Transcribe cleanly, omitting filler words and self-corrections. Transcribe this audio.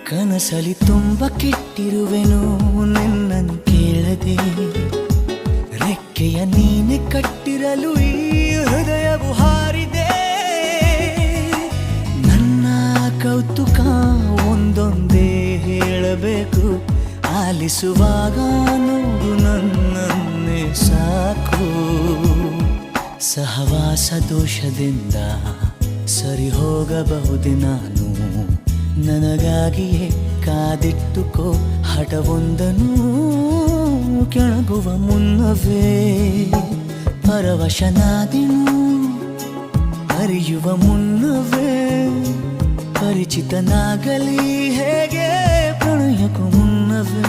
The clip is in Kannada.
ಕನಸಲಿ ತುಂಬ ಕೆಟ್ಟಿರುವೆನು ನಿನ್ನನ್ನು ಕೇಳದೆ, ರೆಕ್ಕೆಯ ನೀನೆ ಕಟ್ಟಿರಲು ಈ ಹೃದಯವು ಹಾರಿದೆ. ನನ್ನ ಕೌತುಕ ಒಂದೊಂದೇ ಹೇಳಬೇಕು, ಆಲಿಸುವಾಗ ನೋಡು ನನ್ನನ್ನೇ ಸಾಕು. ಸಹವಾಸ ದೋಷದಿಂದ ಸರಿ ಹೋಗಬಹುದೇ ನಾನು, ನನಗಾಗಿಯೇ ಕಾದಿಟ್ಟುಕೋ ಹಠವೊಂದನು. ಕೆಳಗುವ ಮುನ್ನವೇ ಪರವಶನಾದೆನು, ಅರಿಯುವ ಮುನ್ನವೇ ಪರಿಚಿತನಾಗಲಿ ಹೇಗೆ ಪ್ರಣಯಕ್ಕೂ ಮುನ್ನವೇ.